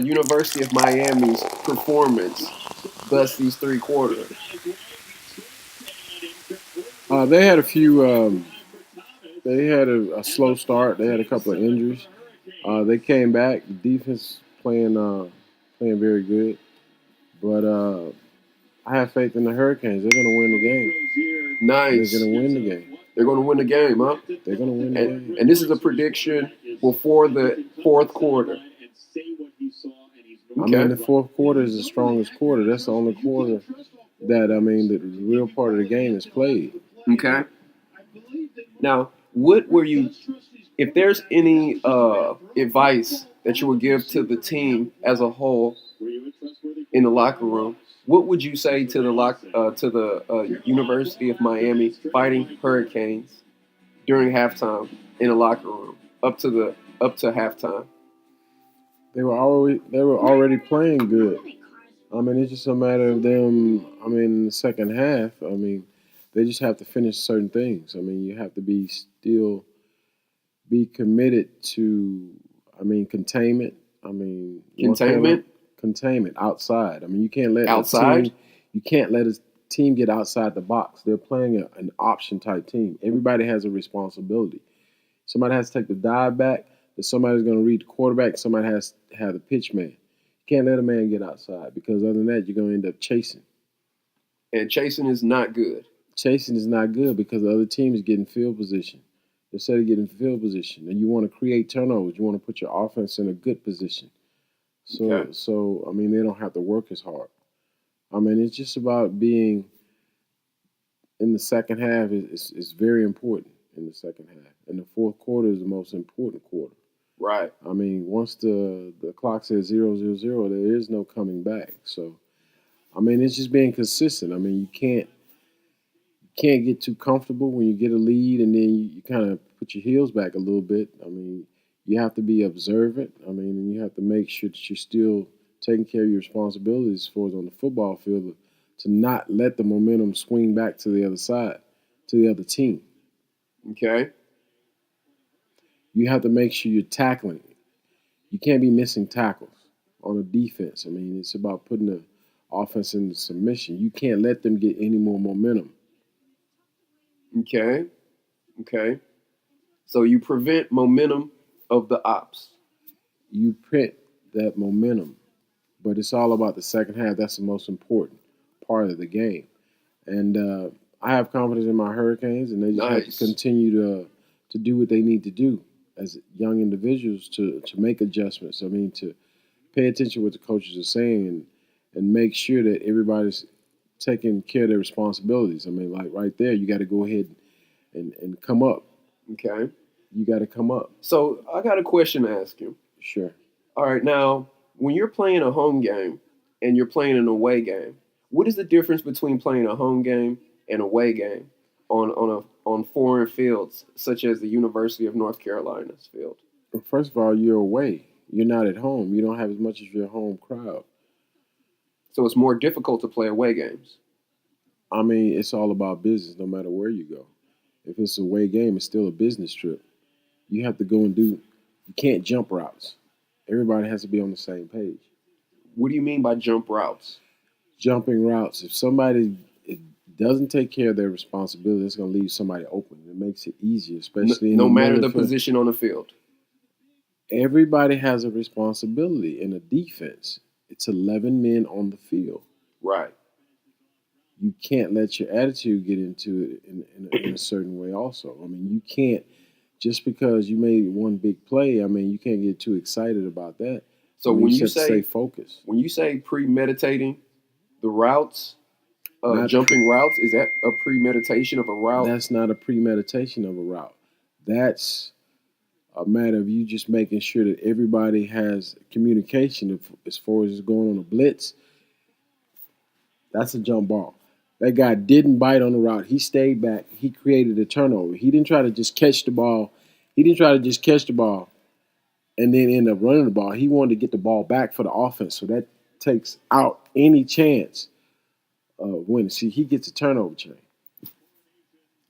University of Miami's performance thus these 3 quarters? They had a few. They had a slow start. They had a couple of injuries. They came back. The defense playing very good. But I have faith in the Hurricanes. They're going to win the game. They're Nice. going to win the game. They're going to win the game, huh? They're going to win the game. And this is a prediction before the fourth quarter. I mean, the fourth quarter is the strongest quarter. That's the only quarter that the real part of the game is played. Okay. Now, what were you? If there's any advice that you would give to the team as a whole in the locker room, what would you say to the University of Miami Fighting Hurricanes during halftime in the locker room up to halftime? They were already playing good. I mean, it's just a matter of them. I mean, in the second half, they just have to finish certain things. I mean, you have to be committed to. Containment. Containment Containment outside. I mean, you can't let outside. you can't let a team get outside the box. They're playing an option type team. Everybody has a responsibility. Somebody has to take the dive back. That somebody's going to read the quarterback. Somebody has to have the pitch man. You can't let a man get outside because other than that, you're going to end up chasing. And chasing is not good. Chasing is not good because the other team is getting field position. Instead of getting field position, and you want to create turnovers, you want to put your offense in a good position. So, Okay. they don't have to work as hard. I mean, it's just about being in the second half is very important in the second half, and the fourth quarter is the most important quarter. Right. I mean, once the clock says 0-0-0, there is no coming back. So, I mean, it's just being consistent. I mean, you can't get too comfortable when you get a lead, and then you kind of put your heels back a little bit. I mean, you have to be observant. I mean, and you have to make sure that you're still taking care of your responsibilities as far as on the football field to not let the momentum swing back to the other side, to the other team. Okay. You have to make sure you're tackling. You can't be missing tackles on a defense. I mean, it's about putting the offense into submission. You can't let them get any more momentum. Okay. Okay. So you prevent momentum of the ops. You print that momentum, but it's all about the second half. That's the most important part of the game. And I have confidence in my Hurricanes, and they just have to Nice. continue to do what they need to do as young individuals to make adjustments. I mean, to pay attention to what the coaches are saying and make sure that everybody's taking care of their responsibilities. I mean, like right there, you got to go ahead and come up. Okay. You got to come up. So I got a question to ask you. Sure. All right. Now, when you're playing a home game and you're playing an away game, what is the difference between playing a home game and away game on foreign fields such as the University of North Carolina's field? Well, first of all, you're away. You're not at home. You don't have as much as your home crowd. So it's more difficult to play away games. I mean, it's all about business no matter where you go. If it's a away game, it's still a business trip. You have to go and you can't jump routes. Everybody has to be on the same page. What do you mean by jump routes? Jumping routes, if somebody doesn't take care of their responsibility, it's going to leave somebody open. It makes it easier, especially in No the matter middle the of the field. position on the field. Everybody has a responsibility in a defense. It's 11 men on the field. Right. You can't let your attitude get into it in a certain way also. I mean, you can't, just because you made one big play, I mean, you can't get too excited about that. So I mean, when you you just have to stay say focused. premeditating the routes, Not jumping routes, is that a premeditation of a route? That's not a premeditation of a route. That's a matter of you just making sure that everybody has communication as far as going on a blitz. That's a jump ball. That guy didn't bite on the route. He stayed back. He created a turnover. He didn't try to just catch the ball. He didn't try to just catch the ball and then end up running the ball. He wanted to get the ball back for the offense. So that takes out any chance of winning. See, he gets a turnover chain.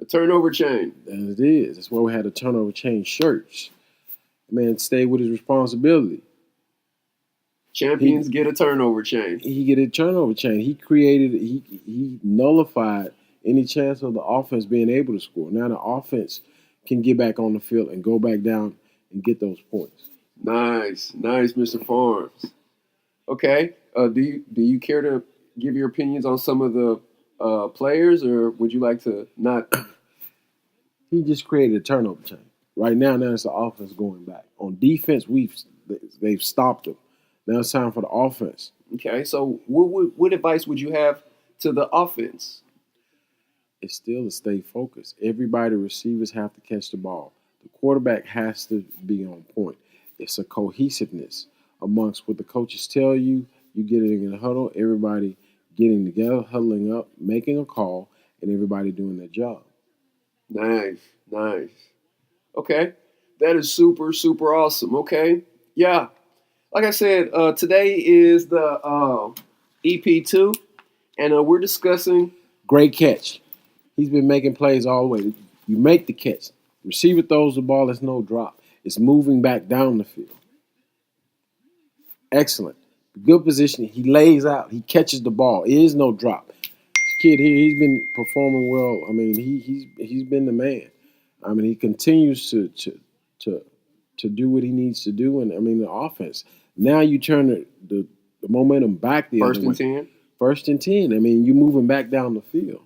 A turnover chain. And it is. That's why we had a turnover chain shirts. Man, stay with his responsibility. Champions get a turnover chain. He get a turnover chain. He nullified any chance of the offense being able to score. Now the offense can get back on the field and go back down and get those points. Nice, Mr. Pharms. Okay, do you care to give your opinions on some of the players, or would you like to not? He just created a turnover chain. Right now it's the offense going back. On defense, they've stopped them. Now it's time for the offense. Okay, so what advice would you have to the offense? It's still to stay focused. Everybody, receivers have to catch the ball. The quarterback has to be on point. It's a cohesiveness amongst what the coaches tell you. You get it in the huddle, everybody getting together, huddling up, making a call, and everybody doing their job. Nice. Okay, that is super, super awesome. Okay, yeah. Like I said, today is the EP2, and we're discussing. Great catch. He's been making plays all the way. You make the catch. Receiver throws the ball. It's no drop. It's moving back down the field. Excellent. Good positioning. He lays out. He catches the ball. It is no drop. This kid here, he's been performing well. I mean, he's been the man. I mean, he continues to do what he needs to do. And I mean, the offense. Now you turn the momentum back the other way. 10. 1st and 10. I mean, you're moving back down the field.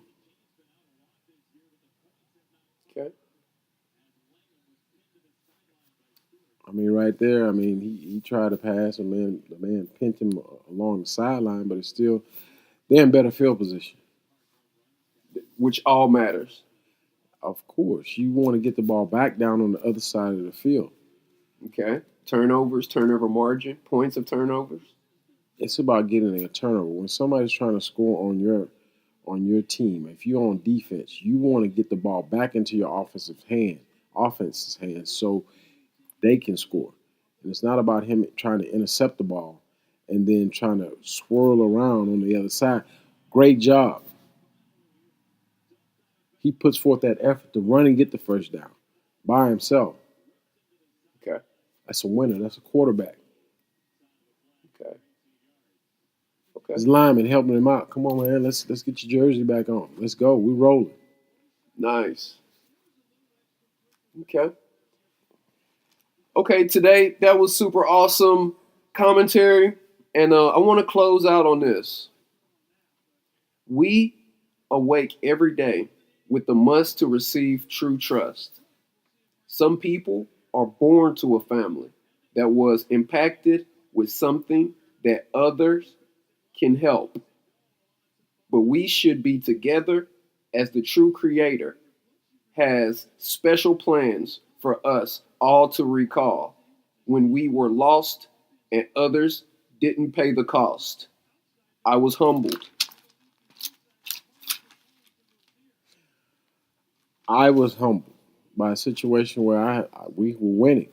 Okay. I mean, right there, I mean, he tried to pass, and the man pinned him along the sideline, but it's still, they're in better field position. Which all matters. Of course. You want to get the ball back down on the other side of the field. Okay. Turnovers, turnover margin, points of turnovers. It's about getting a turnover. When somebody's trying to score on your team, if you're on defense, you want to get the ball back into your offense's hands so they can score. And it's not about him trying to intercept the ball and then trying to swirl around on the other side. Great job. He puts forth that effort to run and get the first down by himself. Okay. That's a winner. That's a quarterback. Okay. His lineman helping him out. Come on, man. Let's get your jersey back on. Let's go. We rolling. Nice. Okay, today that was super awesome commentary, and I want to close out on this. We awake every day with the must to receive true trust. Some people are born to a family that was impacted with something that others can help. But we should be together as the true Creator has special plans for us all to recall when we were lost and others didn't pay the cost. I was humbled. I was humbled by a situation where we were winning.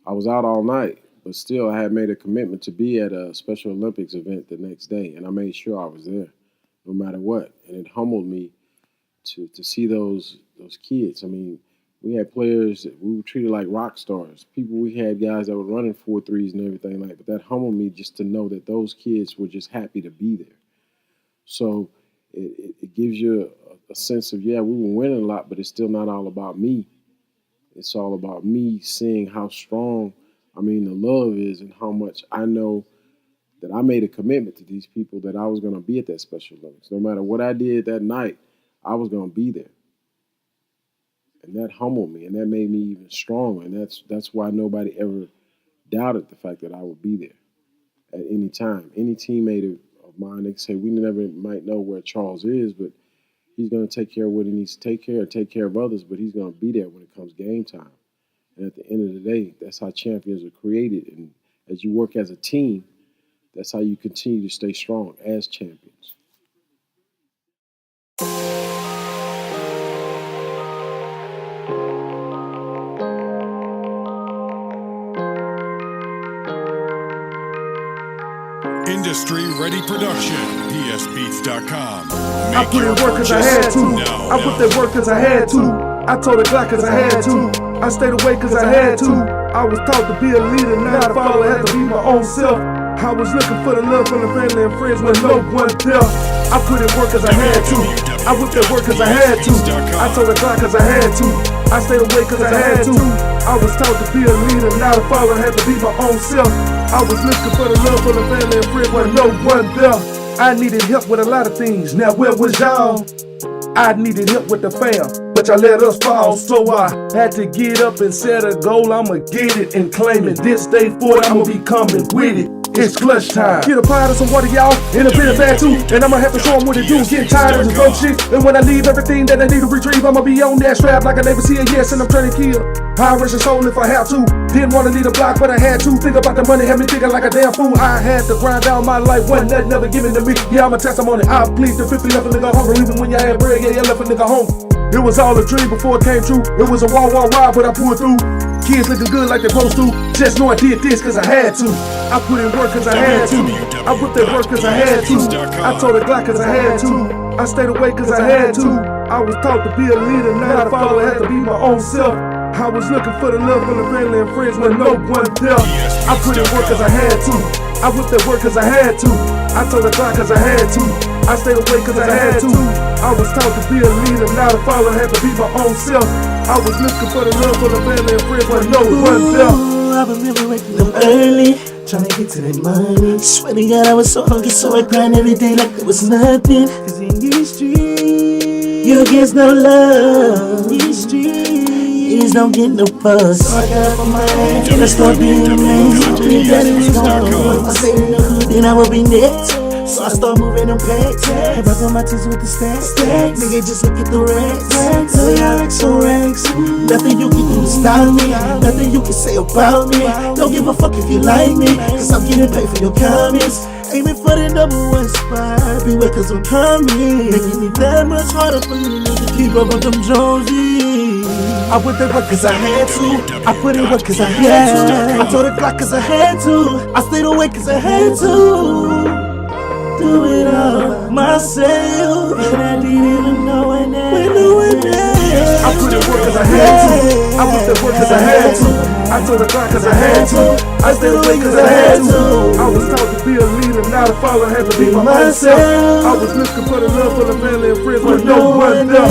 I was out all night, but still I had made a commitment to be at a Special Olympics event the next day, and I made sure I was there no matter what. And it humbled me to see those kids. I mean, we had players that we were treated like rock stars. We had guys that were running 4.3s and everything like that. But that humbled me just to know that those kids were just happy to be there. So it gives you a sense of, yeah, we were winning a lot, but it's still not all about me. It's all about me seeing how strong, the love is, and how much I know that I made a commitment to these people that I was going to be at that Special Olympics. No matter what I did that night, I was going to be there. And that humbled me, and that made me even stronger. And that's why nobody ever doubted the fact that I would be there at any time. Any teammate of mine, they say, we never might know where Charles is, but he's going to take care of what he needs to take care of others, but he's going to be there when it comes game time. And at the end of the day, that's how champions are created. And as you work as a team, that's how you continue to stay strong as champions. Industry Ready Production, psbeats.com. I put in work cause I had to. I put that work cause I had to. I told the Glock cause I had to. I stayed awake cause I had to. I was taught to be a leader, not a follower, I had to be my own self. I was looking for the love from the family and friends when no one there. I put in work cause I had to. I whipped that work cause I had to. I told the clock cause I had to. I stayed awake cause I had to. I was taught to be a leader, not a follower, had to be my own self. I was looking for the love from the family and friends when no one there. I needed help with a lot of things, now where was y'all? I needed help with the fam, but y'all let us fall. So I had to get up and set a goal. I'ma get it and claim it. This day forward, I'ma be coming with it. It's clutch time. Get a pot of some water, y'all, and a bit of bag too. And I'ma have to show them what to do. Getting tired of this broke shit. And when I leave everything that I need to retrieve, I'ma be on that strap like I never see a yes. And I'm trying to kill. I rush your soul if I have to. Didn't wanna need a block, but I had to. Think about the money, had me thinking like a damn fool. I had to grind down my life, wasn't nothing never given to me. Yeah, I'm a testimony. I plead the 50 left a nigga hungry. Even when you had bread, yeah, you left a nigga home. It was all a dream before it came true. It was a wall ride, but I pulled through. Kids looking good like they supposed to. Just know I did this cause I had to. I put in work cause I had to. I whipped that work cause I had to. I told the Glock cause I had to. I stayed awake cause I had to. I was taught to be a leader, not a follower, had to be my own self. I was looking for the love from the family and friends when no one there. I put in work cause I had to. I whipped that work cause I had to. I told the Glock cause I had to. I stayed awake cause I had to. I was taught to be a leader, not a follower, had to be my own self. I was looking for the love from the family and friends when no one there. I remember waking up early, trying to get to that money. Swear to God, I was so hungry, so I grind every day like there was nothing. Cause in these streets, you get no love. These streets don't get no buzz. So I got up on my ass and I started being a man. Hoping that it was gone. I stayed in the hood, then I would be next. So I start moving them packs. Hey, rockin' my teeth with the stacks. Nigga, just look at the racks. Tell y'all like some racks. Nothing you can do to stop me. Nothing you can say about me. Don't give a fuck if you like me. Cause I'm getting paid for your comments. Aiming for the #1 spot. Beware cause I'm coming. Making it that much harder for you to keep up with them Joneses. I put that work cause I had to. I put in work cause I had to. I told the clock cause I had to. I stayed awake cause I had to. Do it all myself, and I didn't even know when I put in work cause I had to. I put that work cause I had to. I told the Glock cause I had to. I stayed awake cause I had to. I was taught to be a leader, not a follower, had to be my own self. I was looking for the love for the family and friends when no one there.